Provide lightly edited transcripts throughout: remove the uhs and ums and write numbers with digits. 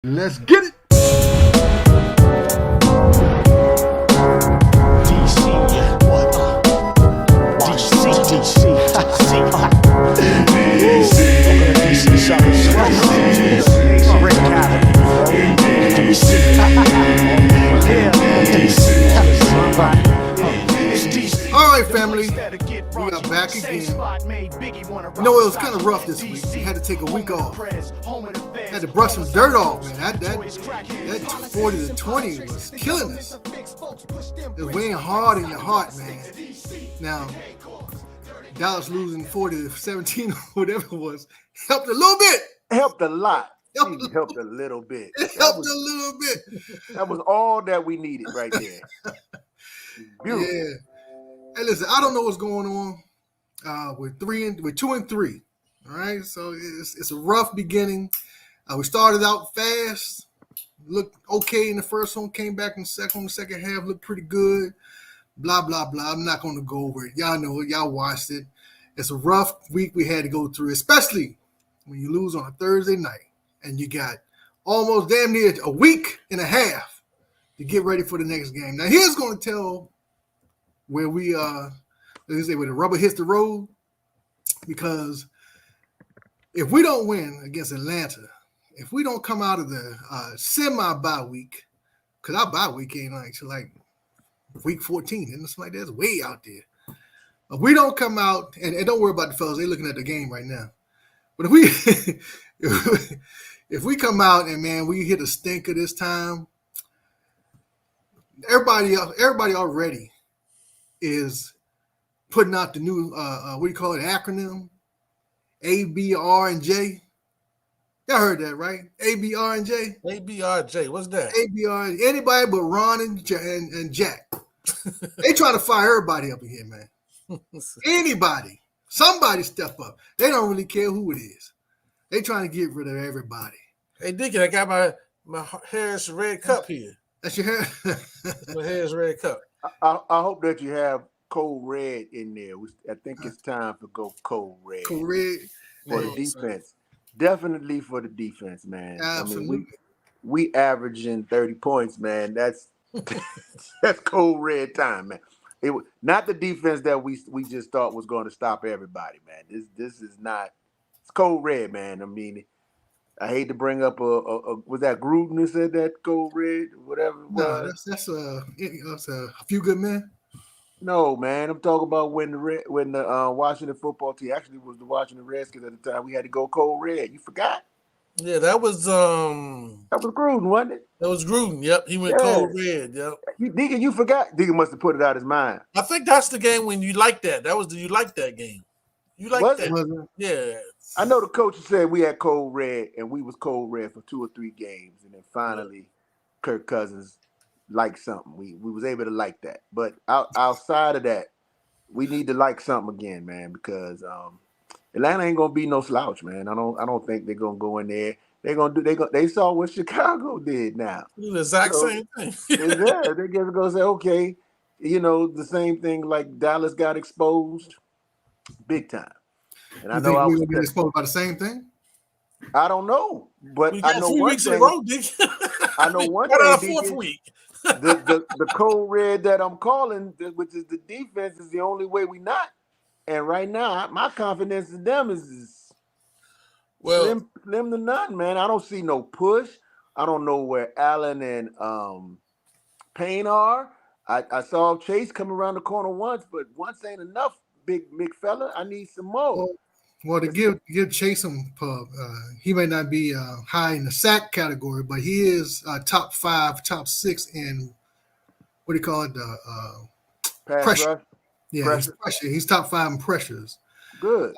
Let's get it. All right, family. We are back again. You know, it was kind of rough this week. We had to take a week off. Had to brush some dirt off, man. That 40 to 20 was killing us. It was weighing hard in your heart, man. Now, Dallas losing 40 to 17 or whatever it was helped a little bit. Helped a lot. Helped a little bit. It helped a little bit. That was all that we needed right there. Beautiful. Yeah. Hey, listen, I don't know what's going on. We're 2 and 3. All right, so it's a rough beginning. We started out fast, looked okay in the first one, came back in the second half, looked pretty good. Blah blah blah. I'm not going to go over it. Y'all know it. Y'all watched it. It's a rough week we had to go through, especially when you lose on a Thursday night and you got almost damn near a week and a half to get ready for the next game. Now here's going to tell where we where the rubber hits the road, because if we don't win against Atlanta, if we don't come out of the semi-bye week, because our bye week ain't like week 14, and it's like that's way out there. If we don't come out, and don't worry about the fellas, they're looking at the game right now. But if we if we come out and, man, we hit a stinker this time, everybody already is putting out the new what do you call it, acronym? ABR and J. Y'all heard that, right? ABR and J. ABRJ, what's that? ABR, anybody but Ron and Jack. They trying to fire everybody up in here, man. Anybody, somebody step up. They don't really care who it is. They trying to get rid of everybody. Hey, Deacon, I got my Harris Red Cup here. That's your hair. My Harris Red Cup. I hope that you have Code Red in there. I think it's time to go Code Red. Code Red for the defense. Definitely for the defense, man. Absolutely. I mean, we averaging 30 points, man. That's Code Red time, man. It was not the defense that we just thought was going to stop everybody, man. This is not. It's Code Red, man. I mean, I hate to bring up was that Gruden who said that Code Red, whatever it was? No, that's a few good men. No, man. I'm talking about when the Washington football team actually was the Washington Redskins at the time. We had to go Code Red. You forgot? Yeah, that was Gruden, wasn't it? That was Gruden. Yep, he went Code Red. Yep. Deacon, you forgot. Deacon must have put it out his mind. I think that's the game when you like that. You like that game. You like that? Yeah. I know the coach said we had Code Red, and we was Code Red for 2 or 3 games, and then finally, Kirk Cousins liked something. We was able to like that, but outside of that, we need to like something again, man, because Atlanta ain't gonna be no slouch, man. I don't think they're gonna go in there. They saw what Chicago did now. The exact same thing. They're gonna say, okay, the same thing like Dallas got exposed big time. And I know I was exposed by the same thing. I don't know, but I know 3 weeks in a row, Dick. I know one thing. Fourth week. the Code Red that I'm calling, which is the defense, is the only way we not. And right now, my confidence in them is slim to none, man. I don't see no push. I don't know where Allen and Payne are. I saw Chase come around the corner once, but once ain't enough, big fella. I need some more. Well, to give Chase some pub, he may not be high in the sack category, but he is top 5, top 6 in what do you call it? Pressure. Rush. Yeah, pressure. He's top 5 in pressures. Good.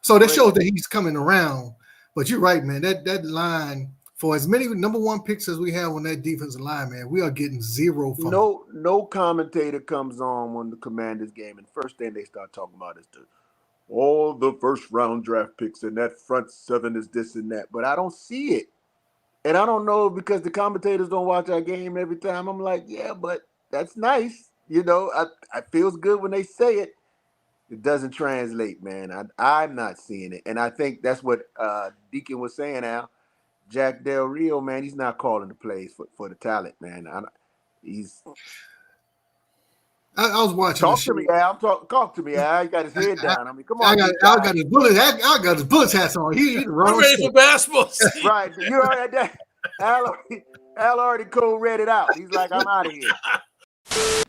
So that shows that he's coming around. But you're right, man. That line, for as many number 1 picks as we have on that defensive line, man, we are getting 0 from no commentator comes on when the Commanders game, and first thing they start talking about is all the first round draft picks and that front 7 is this and that. But I don't see it. And I don't know because the commentators don't watch our game every time. I'm like, yeah, but that's nice. I feels good when they say it. It doesn't translate, man. I'm not seeing it. And I think that's what Deacon was saying now. Jack Del Rio, man, he's not calling the plays for the talent, man. I was watching. Talk to me, Al. Talk to me, Al. He got his head down. I mean, come on. Al got his bullet. Al got his bullet hats on. He's I'm ready for basketball. Right. You know that. Al already code read it out. He's like, I'm out of here.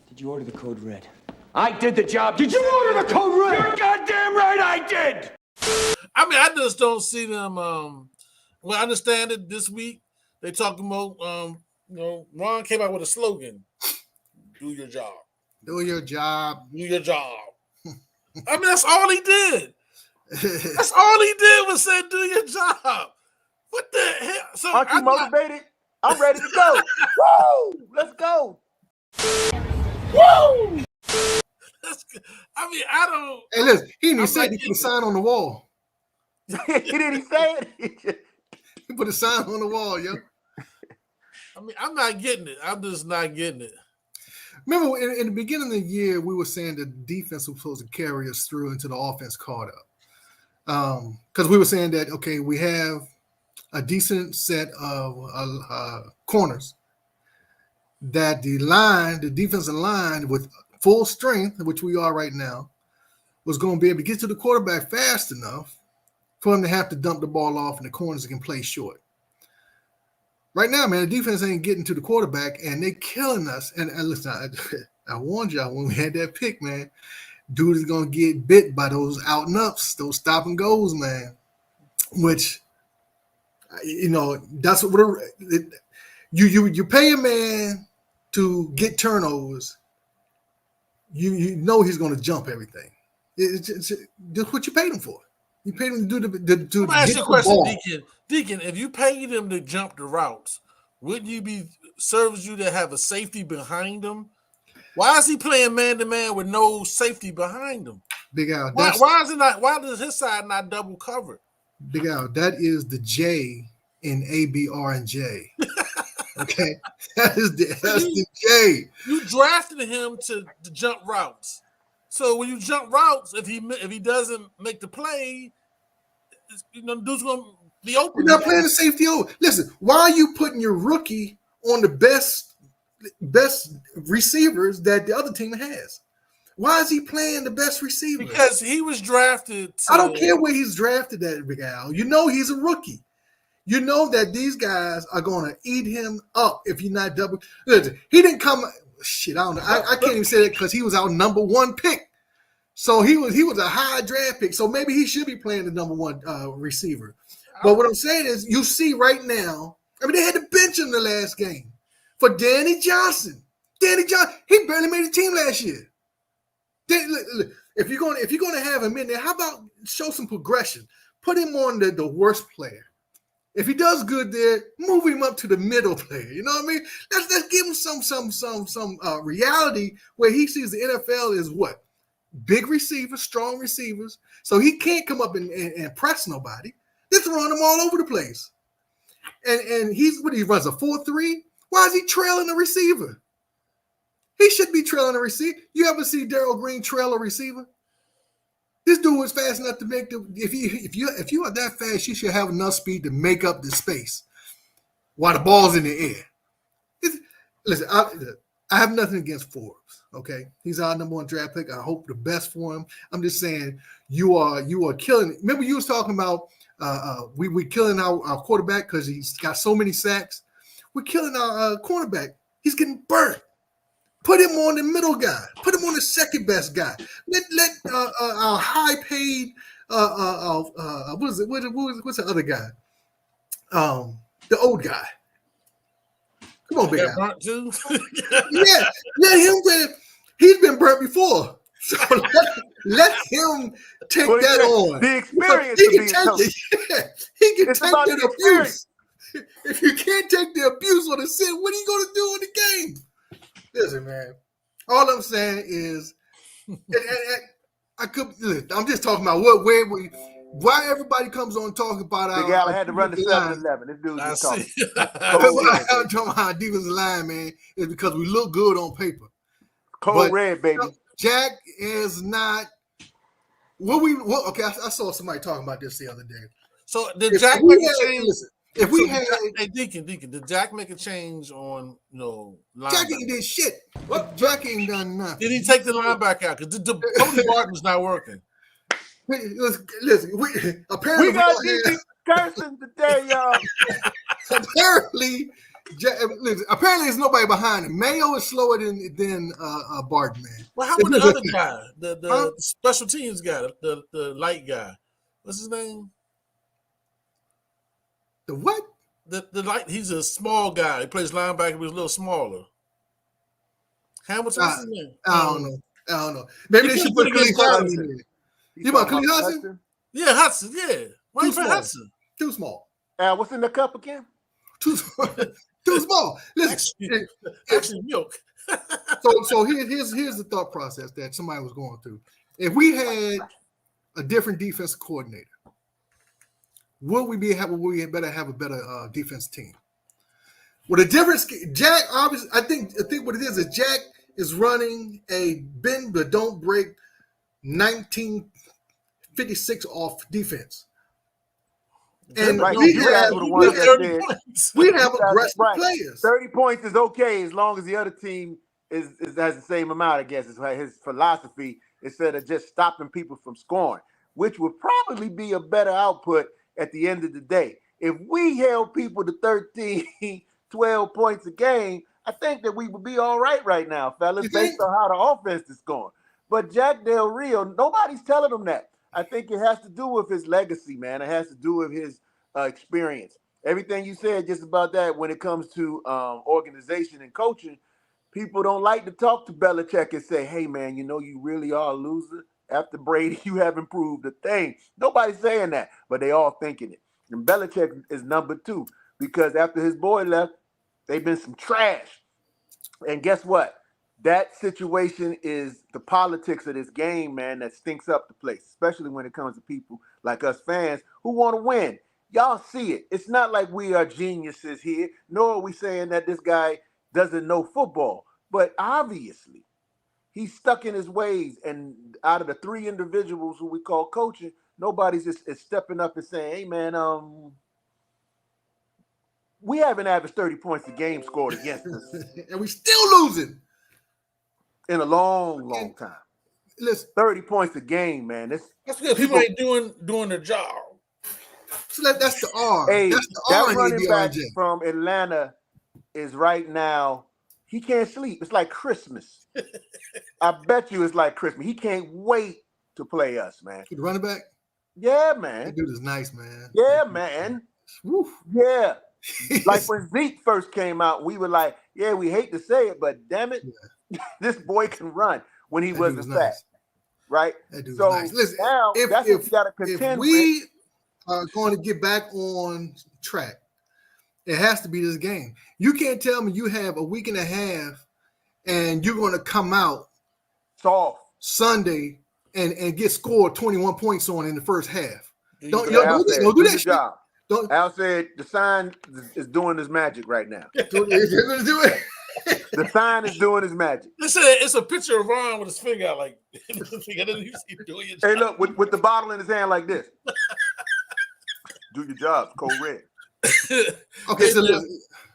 Did you order the code red? I did the job. Did you order the code red? You're goddamn right I did. I mean, I just don't see them. Well, I understand it this week. They talking about, Ron came out with a slogan: "Do your job. Do your job. Do your job." I mean, that's all he did. That's all he did was say, "Do your job." What the hell? So aren't you motivated? I'm ready to go. Woo! Let's go. Woo! I mean, I don't. Hey, listen, he didn't even say he put a sign on the wall. He didn't say it. He put a sign on the wall, yo. I mean, I'm not getting it. I'm just not getting it. Remember, in the beginning of the year, we were saying the defense was supposed to carry us through until the offense caught up. Because we were saying that, okay, we have a decent set of corners that the defensive line with full strength, which we are right now, was going to be able to get to the quarterback fast enough for him to have to dump the ball off and the corners can play short. Right now, man, the defense ain't getting to the quarterback and they killing us. And listen, I warned y'all when we had that pick, man, dude is going to get bit by those out and ups, those stop and goes, man, which, that's what you pay a man to get turnovers. You know he's going to jump everything. It's what you paid him for. You paid him to do the. Let me ask you a question, Deacon. If you paid him to jump the routes, wouldn't you be serves you to have a safety behind him? Why is he playing man to man with no safety behind him? Big Al. Why is it not? Why does his side not double covered? Big Al, that is the J in ABR and J. Okay, that's the J. You drafted him to jump routes. So when you jump routes, if he doesn't make the play, dude's gonna be open. You're not playing the safety over. Listen, why are you putting your rookie on the best receivers that the other team has? Why is he playing the best receiver? Because he was drafted. I don't care where he's drafted at, Big Al. You know he's a rookie. You know that these guys are going to eat him up if you're not double. Listen, he didn't come. Shit, I don't know. I can't even say that because he was our number one pick. So he was a high draft pick. So maybe he should be playing the number one receiver. But what I'm saying is, you see right now. I mean, they had to bench him the last game for Danny Johnson. Danny Johnson, he barely made the team last year. If you're going to have him in there, how about show some progression? Put him on the worst player. If he does good there, move him up to the middle player. You know what I mean? Let's give him some reality where he sees the NFL is what? Big receivers, strong receivers. So he can't come up and press nobody. Just run him all over the place. And he runs a 4-3. Why is he trailing the receiver? He should be trailing a receiver. You ever see Darrell Green trail a receiver? This dude was fast enough to make if you are that fast, you should have enough speed to make up the space while the ball's in the air. Listen, I have nothing against Forbes. Okay, he's our number one draft pick. I hope the best for him. I'm just saying you are killing. Remember you was talking about we killing our quarterback because he's got so many sacks. We're killing our cornerback. He's getting burnt. Put him on the middle guy. Put him on the second best guy. Let our high paid what's the other guy? The old guy. Come on, big guy. Yeah, let him. He's been burnt before, so let him take that on. The experience. He can take the abuse. If you can't take the abuse on the sin, what are you going to do in the game? Listen, man. All I'm saying is, I'm just talking about why everybody comes on talking about our. Big Al had to run the 7-11. This dude just talking. I'm talking about our defensive line, man, is because we look good on paper. Cold red, baby. Jack is not. Okay, I saw somebody talking about this the other day. So did Jack make a change? If we had hey Deacon, did Jack make a change on Jack linebacker? ain't did shit. What? Jack ain't done nothing. Did he take the linebacker out? Because Cody Barton's not working. Listen, apparently We got DB cursing today, y'all. apparently, apparently there's nobody behind him. Mayo is slower than Barton, man. Well, how about the other guy, the special teams guy, the light guy? What's his name? The what? The light. He's a small guy. He plays linebacker. He's a little smaller. Hamilton. What's his name? I don't know. Maybe they should put Khalil Hudson in there. You about Khalil Hudson? Yeah, Hudson. Yeah. Why you put Hudson? Too small. What's in the cup again? Too small. Listen, actually milk. so here's the thought process that somebody was going through. If we had a different defensive coordinator, would we better have a better defense team? With a difference, Jack obviously, I think what it is Jack is running a bend but don't break 1956 off defense. And right. we have aggressive players. 30 points is okay as long as the other team is has the same amount, I guess. Is his philosophy instead of just stopping people from scoring, which would probably be a better output at the end of the day. If we held people to 13, 12 points a game, I think that we would be all right now, fellas, based on how the offense is going. But Jack Del Rio, nobody's telling him that. I think it has to do with his legacy, man. It has to do with his experience. Everything you said just about that when it comes to organization and coaching, people don't like to talk to Belichick and say, hey, man, you really are a loser. After Brady, you haven't proved a thing. Nobody's saying that, but they all thinking it. And Belichick is number 2 because after his boy left, they've been some trash. And guess what? That situation is the politics of this game, man, that stinks up the place, especially when it comes to people like us fans who want to win. Y'all see it. It's not like we are geniuses here, nor are we saying that this guy doesn't know football. But obviously, he's stuck in his ways. And out of the 3 individuals who we call coaching, nobody's just stepping up and saying, hey, man, we haven't averaged 30 points a game scored against us. And we still losing. In a long time. Listen, 30 points a game, man. That's good. People ain't doing their job. So that's the R. Hey, that's the that R running back from Atlanta is right now. He can't sleep. It's like Christmas. I bet you it's like Christmas. He can't wait to play us, man. The running back? Yeah, man. That dude is nice, man. Yeah, man. Woo. Yeah. Like when Zeke first came out, we were like, yeah, we hate to say it, but damn it. Yeah. This boy can run when he wasn't fat, nice. Right? That dude so nice. Listen, now that's what you got to contend with. If we are going to get back on track, it has to be this game. You can't tell me you have a week and a half and you're going to come out soft Sunday and get scored 21 points on in the first half. Don't do that shit. Al said the sign is doing his magic right now. Do it. The sign is doing his magic. It's a picture of Ron with his finger out like. Hey, look, with the bottle in his hand like this. Do your job, Code Red. Okay, so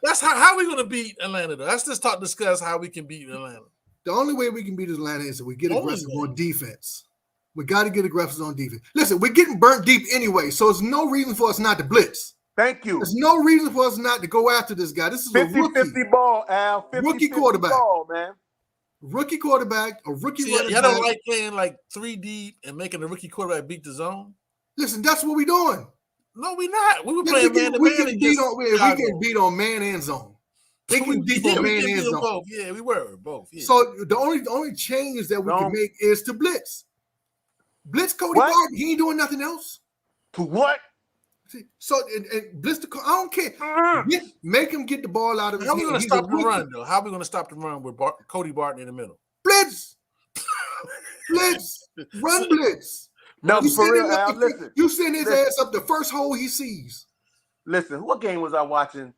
that's how we going to beat Atlanta, though. Let's just discuss how we can beat Atlanta. The only way we can beat Atlanta is if we get aggressive on defense. We got to get aggressive on defense. Listen, we're getting burnt deep anyway, so there's no reason for us not to blitz. Thank you. There's no reason for us not to go after this guy. This is 50-50 ball, Al. 50-50 rookie quarterback. Ball, man. Rookie quarterback, a rookie running back. Y'all don't like playing like 3 deep and making the rookie quarterback beat the zone? Listen, that's what we're doing. No, we're not. We were playing man-to-man. We can beat on man and zone. They can beat on man and zone. Both. Yeah, we were both. Yeah. So the only change that we can make is to blitz. Blitz Cody Barton. He ain't doing nothing else. To what? So and blitz the. I don't care. Make him get the ball out of his hand. How are we going to stop the run though? How are we going to stop the run with Cody Barton in the middle? Blitz. Run blitz. No, for real, Al, listen. You send his ass up the first hole he sees. Listen, what game was I watching?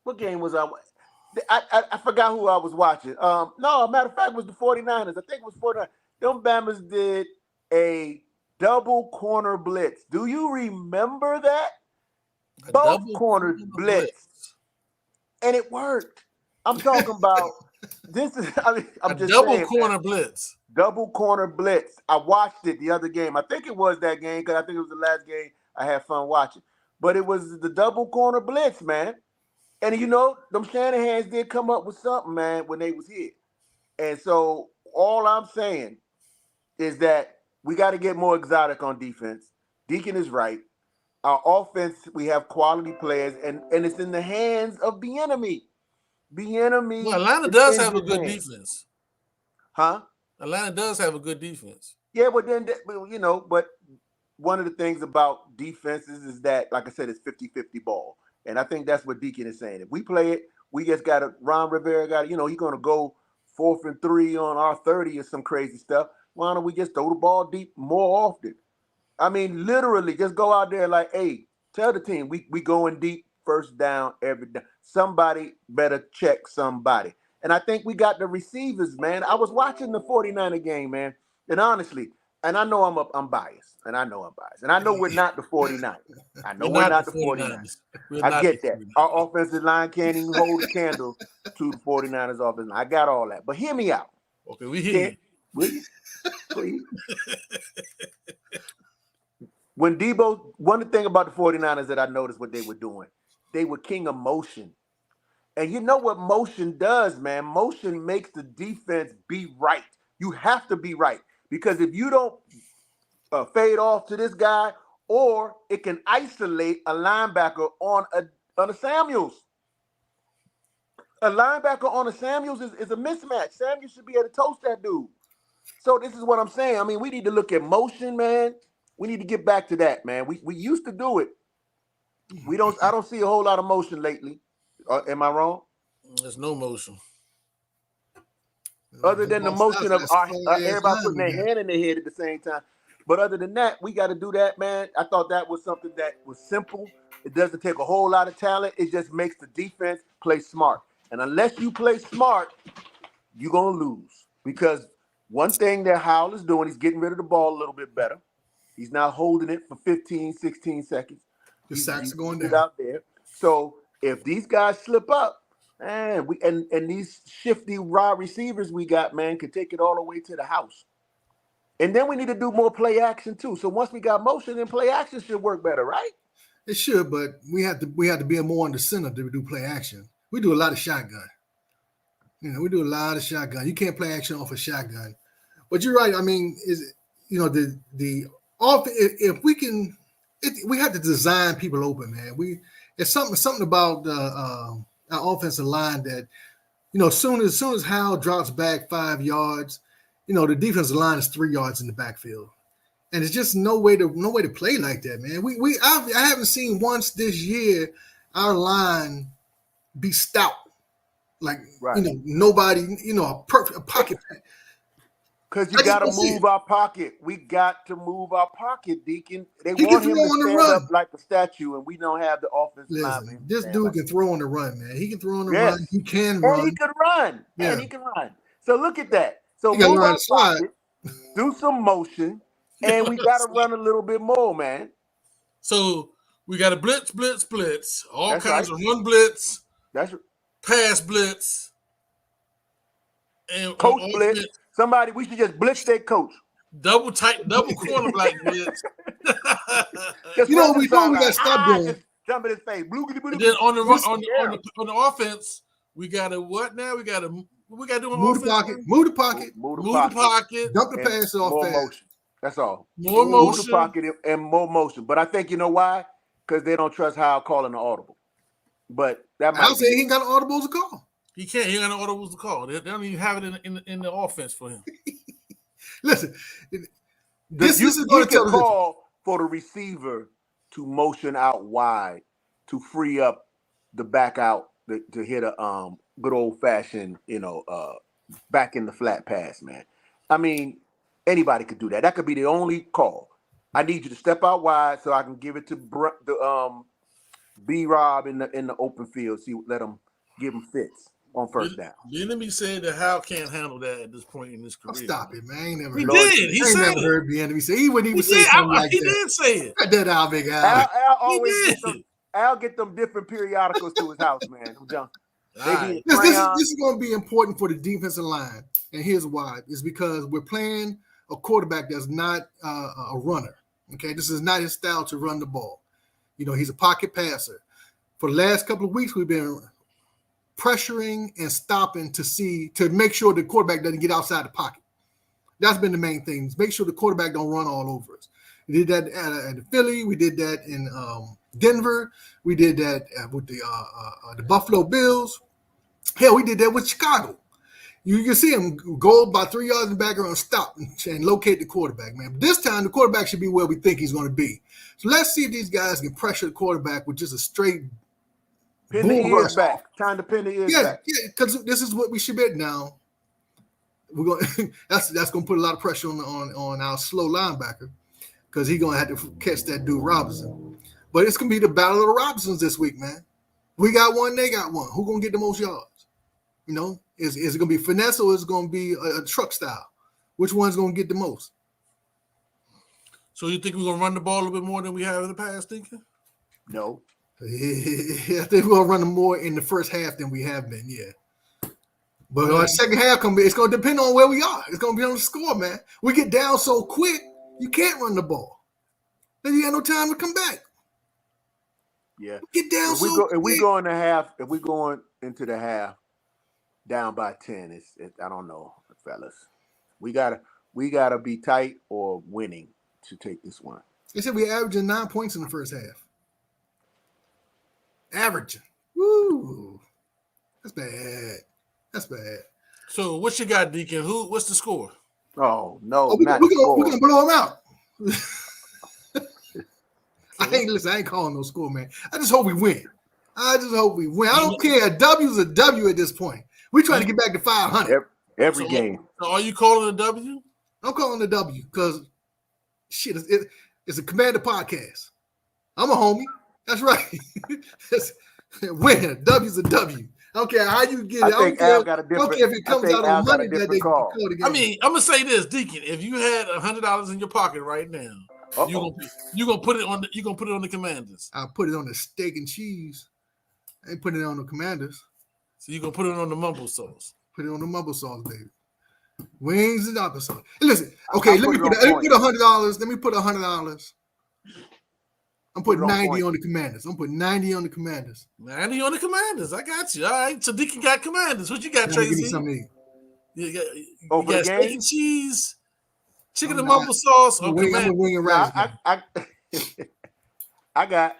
What game was I watching? I forgot who I was watching. No, matter of fact, it was the 49ers. I think it was 49ers. Them Bammers did a double corner blitz. Do you remember that? Both corners blitz, and it worked. I'm talking about this is. I mean, I'm just double saying, corner man. blitz. Double corner blitz. I watched it the other game. I think it was that game because I think it was the last game I had fun watching. But it was the double corner blitz, man. And you know, them Shanahans did come up with something, man, when they was here. And so all I'm saying is that we got to get more exotic on defense. Deacon is right. Our offense, we have quality players, and it's in the hands of the enemy. The enemy. Well, Atlanta does have a good defense. Huh? Atlanta does have a good defense. Yeah, but then, you know, but one of the things about defenses is that, like I said, it's 50-50 ball. And I think that's what Deacon is saying. If we play it, we just got to, Ron Rivera got to, you know, he's going to go 4th and 3 on our 30 or some crazy stuff. Why don't we just throw the ball deep more often? I mean, literally, just go out there like, hey, tell the team, we going deep, first down, every down. Somebody better check somebody. And I think we got the receivers, man. I was watching the 49er game, man. And honestly, and I know I'm biased. And I know I'm biased. And I know we're not the 49ers. I know we're not the 49ers. I get that. Our offensive line can't even hold a candle to the 49ers offensive line. I got all that. But hear me out. Okay, we hear you. Will you? Please. When Debo, one of the things about the 49ers that I noticed what they were doing, they were king of motion. And you know what motion does, man? Motion makes the defense be right. You have to be right. Because if you don't fade off to this guy, or it can isolate a linebacker on a Samuels. A linebacker on a Samuels is a mismatch. Samuels should be able to toast that dude. So this is what I'm saying. I mean, we need to look at motion, man. We need to get back to that, man. We used to do it. I don't see a whole lot of motion lately. Am I wrong? There's no motion. Other than the motion of everybody putting their hand in their head at the same time. But other than that, we got to do that, man. I thought that was something that was simple. It doesn't take a whole lot of talent. It just makes the defense play smart. And unless you play smart, you're going to lose. Because one thing that Howell is doing, he's getting rid of the ball a little bit better. He's not holding it for 15, 16 seconds. The sacks are going down. Out there. So if these guys slip up, man, and these shifty raw receivers we got, man, can take it all the way to the house. And then we need to do more play action too. So once we got motion, then play action should work better, right? It should, but we have to be more in the center to do play action. We do a lot of shotgun. You know, we do a lot of shotgun. You can't play action off a shotgun. But you're right. I mean, if we can, we have to design people open, man. It's something about our offensive line that, you know, as soon as Howell drops back 5 yards, you know, the defensive line is 3 yards in the backfield, and it's just no way to play like that, man. I haven't seen once this year our line be stout, like right. You know, nobody, you know, a pocket. Because you got to move our pocket. We got to move our pocket, Deacon. They want him to stand up like a statue, and we don't have the offensive line. This dude can throw on the run, man. He can throw on the run. He can run. And he can run. Yeah. And he can run. So look at that. So move our pocket, do some motion, and we got to run a little bit more, man. So we got a blitz, all kinds of run blitz, pass blitz, and coach blitz. Somebody, we should just blitz their coach. Double cornerback blitz. You know what we got to stop doing? Just jump in his face. And then on the offense, we got to what now? We got to do move the pocket. Move the pocket. Dump the pass off fast. Motion. That's all. More move motion. The pocket and more motion. But I think you know why? Because they don't trust Howell calling the audible. But that might I'll say he ain't got an audible to call. He can't. He ain't got no audibles to call. They don't even have it in the offense for him. Listen, this is going to call for the receiver to motion out wide to free up the back out to hit a good old fashioned, you know, back in the flat pass, man. I mean, anybody could do that. That could be the only call. I need you to step out wide so I can give it to the B-Rob in the open field. Let him give him fits on first down. The enemy said that Hal can't handle that at this point in his career. Oh, stop it, man. I ain't never he heard did. He said heard the enemy say he wouldn't even say something like that. He did say it. Cut that out, big Al. Al always Al get them different periodicals to his house, man. John. They All be right. This is going to be important for the defensive line, and here's why: is because we're playing a quarterback that's not a runner. Okay, this is not his style to run the ball. You know, he's a pocket passer. For the last couple of weeks, we've been pressuring and stopping to make sure the quarterback doesn't get outside the pocket. That's been the main thing. Make sure the quarterback don't run all over us. We did that at Philly. We did that in Denver. We did that with the Buffalo Bills. Hell, we did that with Chicago. You can see him go about 3 yards in the background, stop and locate the quarterback, man. But this time, the quarterback should be where we think he's going to be. So let's see if these guys can pressure the quarterback with just a straight pin the ears back. Time to pin the ears back. Yeah, because this is what we should bet now. We're going that's going to put a lot of pressure on our slow linebacker because he's going to have to catch that dude Robinson. But it's going to be the battle of the Robinsons this week, man. We got one, they got one. Who's going to get the most yards? You know, is it going to be finesse or is it going to be a truck style? Which one's going to get the most? So you think we're going to run the ball a little bit more than we have in the past, Deacon? No. I think we're going to run them more in the first half than we have been, yeah. But our second half, it's going to depend on where we are. It's going to be on the score, man. We get down so quick, you can't run the ball. Then you got no time to come back. Yeah. Get down if we go in the half, if we going into the half down by 10, I don't know, fellas. We gotta be tight or winning to take this one. They said we're averaging 9 points in the first half. Averaging. Woo. That's bad. That's bad. So what you got, Deacon? What's the score? Oh, no, we're not going to blow them out. I ain't calling no score, man. I just hope we win. I don't care. A W's a W at this point. We're trying to get back to 500. Every game. So are you calling a W? I'm calling a W because shit, it's a Commander podcast. I'm a homie. That's right. Win. W's a W. I don't care how you get it. I don't care if it comes out on money that they call it again. I mean, I'm gonna say this, Deacon. If you had $100 in your pocket right now, you're gonna put it on the Commanders. I'll put it on the steak and cheese. I ain't putting it on the Commanders. So you're gonna put it on the mumble sauce. Put it on the mumble sauce, baby. Wings and applesauce. Listen, okay, let me put $100. Let me put $100. I'm putting 90 on the Commanders. I'm putting 90 on the Commanders. 90 on the Commanders. I got you. All right. So Deacon got Commanders. What you got, Tracy? Give me something to eat. You got steak and cheese, chicken and mumble sauce, or Commanders? Wing and rice. I got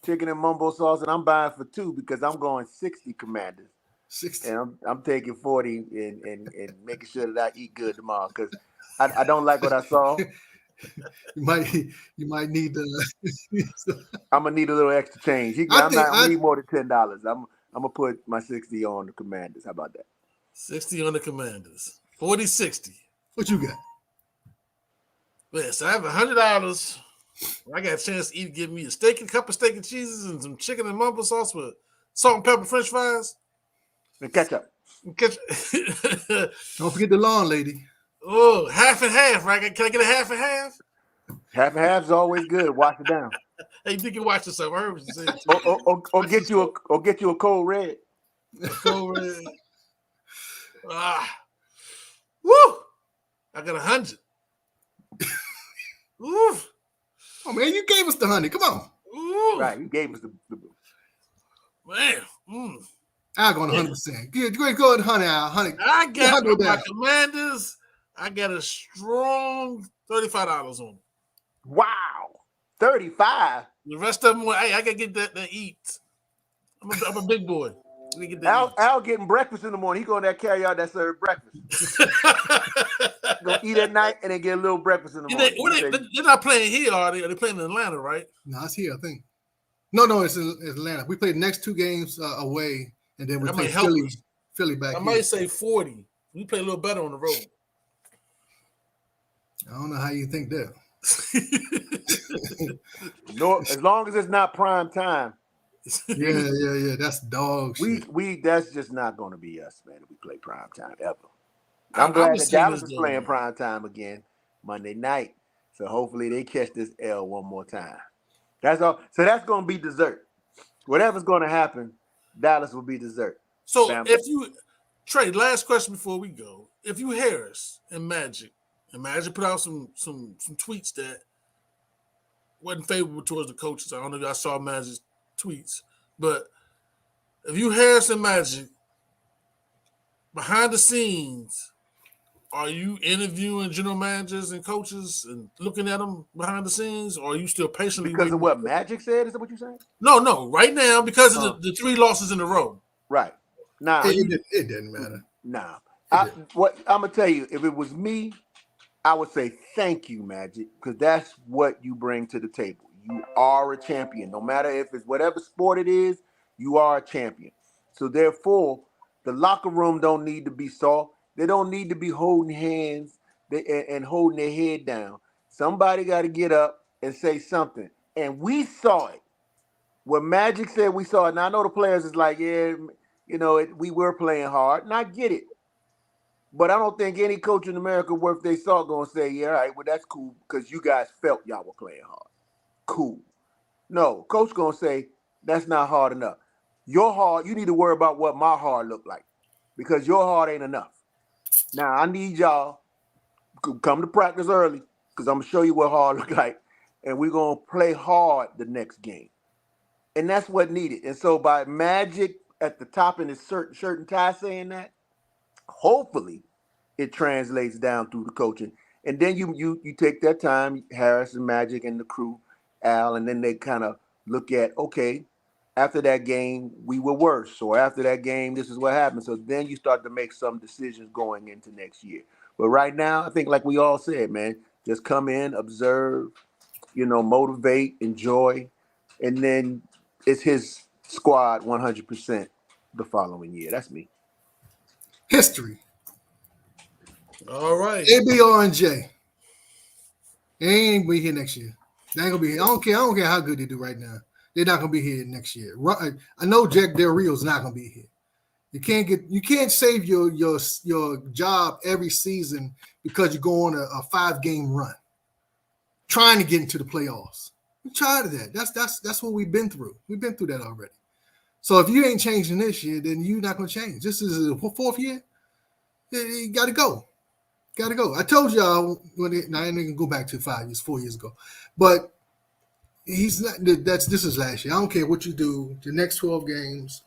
chicken and mumbo sauce, and I'm buying for 2 because I'm going 60 Commanders. 60. And I'm taking 40 and making sure that I eat good tomorrow because I don't like what I saw. You might need the. I'm gonna need a little extra change. I need more than $10. I'm gonna put my 60 on the Commanders. How about that? 60 on the Commanders. 40-60. What you got? Well, so I have $100. I got a chance to give me a cup of steak and cheeses and some chicken and mumble sauce with salt and pepper French fries. And ketchup. Don't forget the lawn lady. Oh, half and half, right? Can I get a half and half? Half and half is always good. Wash it down. Hey, you can watch yourself. I heard what you said. Or get you a cold red. Cold red. Woo! I got 100. Woo! Oh man, you gave us the 100. Come on. Ooh. Right, you gave us the man. I'll go on 100%. Go ahead, 100. I got my Commanders. I got a strong $35 on them. Wow. 35. The rest of them, I gotta get that to eat. I'm a big boy. Al getting breakfast in the morning. He going to that carry out that serve breakfast. Gonna eat at night and then get a little breakfast in the morning. They're not playing here, are they? Are they playing in Atlanta, right? No, it's here, I think. No, it's in Atlanta. We played the next 2 games away, and then we play Philly back. I might say 40. We play a little better on the road. I don't know how you think that. No, as long as it's not prime time. Yeah. That's dog shit. That's just not going to be us, man. If we play prime time ever. I'm glad that Dallas is playing prime time again Monday night. So hopefully they catch this L one more time. That's all. So that's going to be dessert. Whatever's going to happen, Dallas will be dessert. So Bam. if you Trey, last question before we go. If you Harris and Magic put out some tweets that wasn't favorable towards the coaches. I don't know if y'all saw Magic's tweets, but if you Harris and Magic behind the scenes, are you interviewing general managers and coaches and looking at them behind the scenes, or are you still patiently because waiting? of what Magic said? Is that what you're saying? No. Right now, because of the 3 losses in a row. Right. Nah, It didn't matter. Nah. I'm gonna tell you, if it was me, I would say thank you, Magic, because that's what you bring to the table. You are a champion. No matter if it's whatever sport it is, you are a champion. So therefore, the locker room don't need to be soft. They don't need to be holding hands and holding their head down. Somebody got to get up and say something. And we saw it. What Magic said, we saw it. Now I know the players is like, yeah, we were playing hard, and I get it. But I don't think any coach in America worth they salt gonna say, yeah, all right, well, that's cool because you guys felt y'all were playing hard. Cool. No, coach gonna say, that's not hard enough. Your hard, you need to worry about what my hard look like because your hard ain't enough. Now, I need y'all to come to practice early because I'm gonna show you what hard look like, and we're gonna play hard the next game. And that's what needed. And so by Magic at the top in his shirt and tie saying that, hopefully it translates down through the coaching. And then you take that time, Harris and Magic and the crew, Al, and then they kind of look at, okay, after that game, we were worse. Or after that game, this is what happened. So then you start to make some decisions going into next year. But right now, I think like we all said, man, just come in, observe, motivate, enjoy. And then it's his squad 100% the following year. That's me. History. All right. ABR and J. They ain't be here next year. They ain't gonna be here. I don't care how good they do right now. They're not gonna be here next year. I know Jack Del Rio's not gonna be here. You can't save your job every season because you go on a 5-game run trying to get into the playoffs. I'm tired of that. That's what we've been through. We've been through that already. So if you ain't changing this year, then you're not gonna change. This is the 4th year. You gotta go. Gotta go. I told y'all I ain't gonna go back to 4 years ago. But he's not this is last year. I don't care what you do, the next 12 games,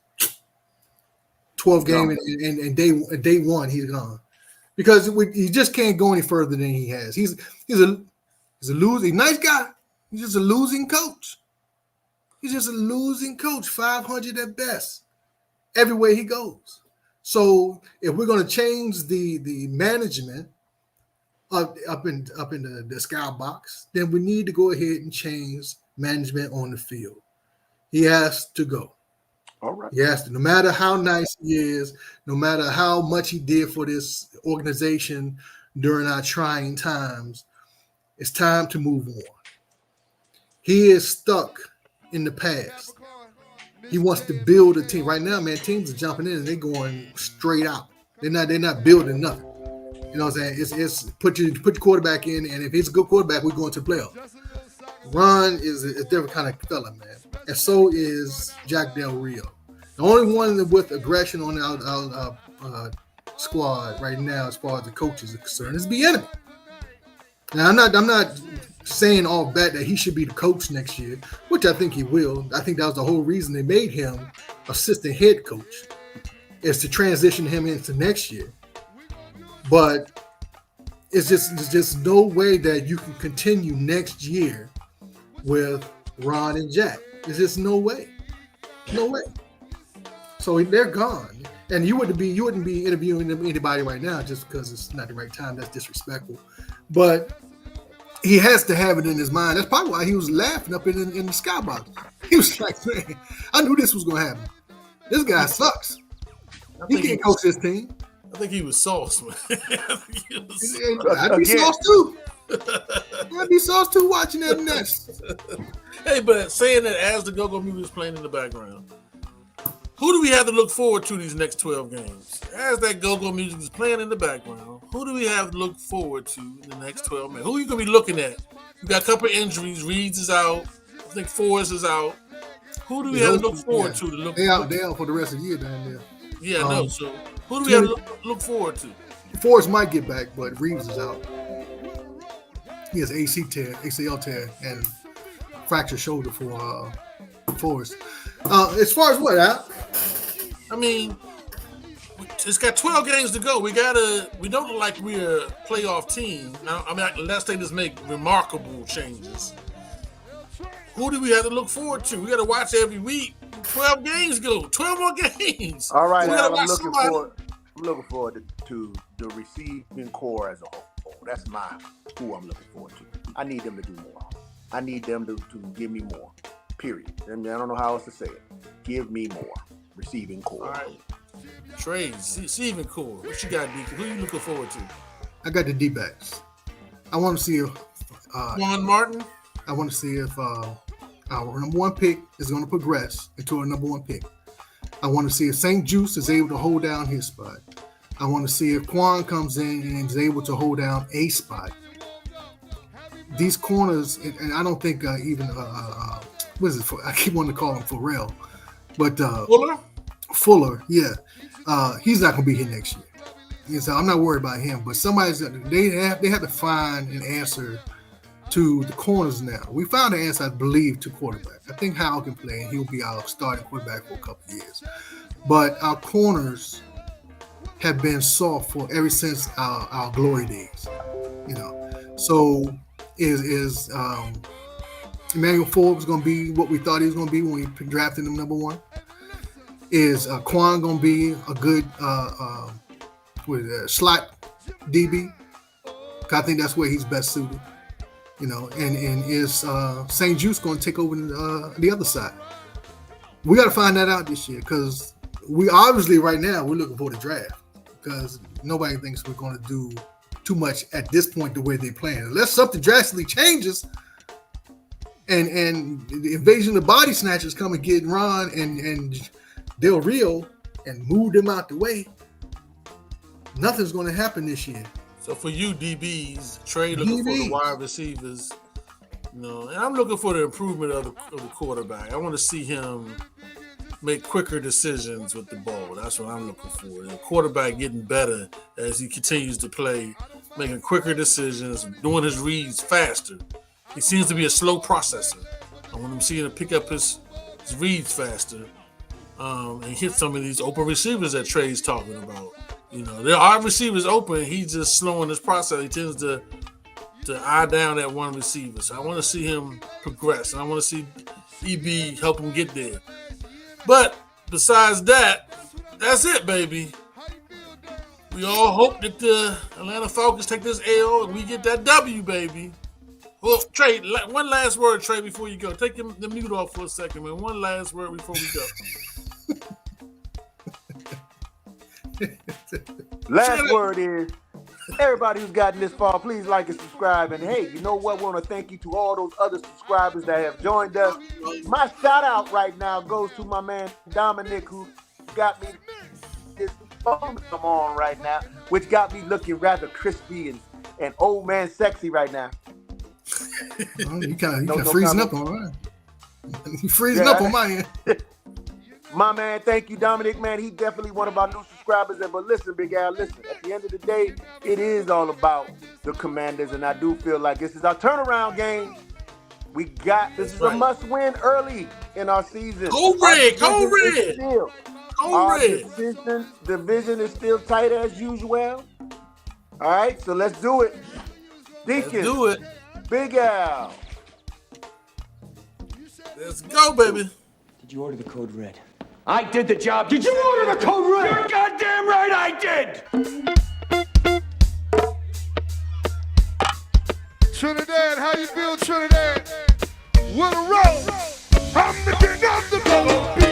12 game and day one, he's gone. Because he just can't go any further than he has. He's a losing nice guy. He's just a losing coach. He's just a losing coach, 500 at best, everywhere he goes. So if we're going to change the management up in the skybox, then we need to go ahead and change management on the field. He has to go. All right. He has to. No matter how nice he is, no matter how much he did for this organization during our trying times, it's time to move on. He is stuck in the past. He wants to build a team. Right now, man, teams are jumping in and they're going straight out. They're not building nothing. You know what I'm saying? It's put your quarterback in, and if he's a good quarterback, we're going to the playoffs. Ron is a different kind of fella, man. And so is Jack Del Rio. The only one with aggression on our squad right now, as far as the coaches are concerned, is Bieniemy. Now, I'm not saying all that he should be the coach next year, which I think he will. I think that was the whole reason they made him assistant head coach, is to transition him into next year. But it's just no way that you can continue next year with Ron and Jack. There's just no way. No way. So they're gone. And you wouldn't be interviewing anybody right now just because it's not the right time. That's disrespectful. But he has to have it in his mind. That's probably why he was laughing up in the skybox. He was like, man, I knew this was going to happen. This guy sucks. He can't coach this team. I think he was sauce, man. I'd be sauce too. I'd be sauce too watching that Nets. Hey, but saying that as the go-go music is playing in the background, who do we have to look forward to these next 12 games? As that go-go music is playing in the background, who do we have to look forward to in the next 12 minutes? Who are you going to be looking at? You got a couple of injuries. Reeves is out. I think Forrest is out. Who do we Yeah, have to those look two, forward yeah. to? Look, They out for the rest of the year down there. Yeah, no. Um, So who do we have to look forward to? Forrest might get back, but Reeves is out. He has ACL tear, and fractured shoulder for Forrest. As far as what, Al? I mean, it's got 12 games to go. We don't look like we're a playoff team. Now, I mean, unless they just make remarkable changes. Who do we have to look forward to? We got to watch every week. 12 games go. 12 more games. All right, We gotta Al, watch I'm looking somebody. forward to the receiving core as a whole. That's who I'm looking forward to. I need them to do more. I need them to give me more. Period. I mean, I don't know how else to say it. Give me more receiving core. All right. Trey, receiving core. What you got, Deacon? Who you looking forward to? I got the D-backs. I want to see if Juan Martin? our number one pick is going to progress into a number one pick. I want to see if St. Juice is able to hold down his spot. I want to see if Quan comes in and is able to hold down a spot. These corners, and I don't think even what is it? I keep wanting to call him Pharrell, but Fuller, yeah, he's not going to be here next year. And so I'm not worried about him. But they have to find an answer to the corners now. We found an answer, I believe, to quarterback. I think Howell can play, and he'll be our starting quarterback for a couple of years. But our corners have been soft for ever since our glory days. So is Emmanuel Forbes going to be what we thought he was going to be when we drafted him number one? Is Quan going to be a good slot DB? I think that's where he's best suited. And is St. Juice going to take over the other side? We got to find that out this year, because we obviously right now we're looking for the draft, because nobody thinks we're going to do too much at this point the way they plan. Unless something drastically changes and the invasion of body snatchers come and get Ron and Del Rio and move them out the way, nothing's going to happen this year. So for you, DBs, Trey looking for the wide receivers, and I'm looking for the improvement of the quarterback. I want to see him make quicker decisions with the ball. That's what I'm looking for. The quarterback getting better as he continues to play, making quicker decisions, doing his reads faster. He seems to be a slow processor. I want him seeing him pick up his reads faster and hit some of these open receivers that Trey's talking about. There are receivers open. He's just slowing his process. He tends to eye down that one receiver. So I want to see him progress, and I want to see EB help him get there. But besides that, that's it, baby. We all hope that the Atlanta Falcons take this L and we get that W, baby. Well, Trey, one last word, Trey, before you go. Take the mute off for a second, man. One last word before we go. Last word is, everybody who's gotten this far, please like and subscribe. And hey, you know what? We want to thank you to all those other subscribers that have joined us. My shout out right now goes to my man Dominic, who got me this phone I'm on right now, which got me looking rather crispy and old man sexy right now. You kind of freezing up on mine. You freezing up on my end. My man, thank you, Dominic, man. He definitely one of our new subscribers. But listen, Big Al, listen. At the end of the day, it is all about the Commanders, and I do feel like this is our turnaround game. This is a must-win early in our season. Go Red! Go Red! Our division is still tight as usual. All right, so let's do it. Deacon. Let's do it. Big Al. Let's go, baby. Did you order the code red? I did the job. Did you order the code red? You're goddamn right I did! Trinidad, how you feel, Trinidad? What a roll! I'm the king of the melody.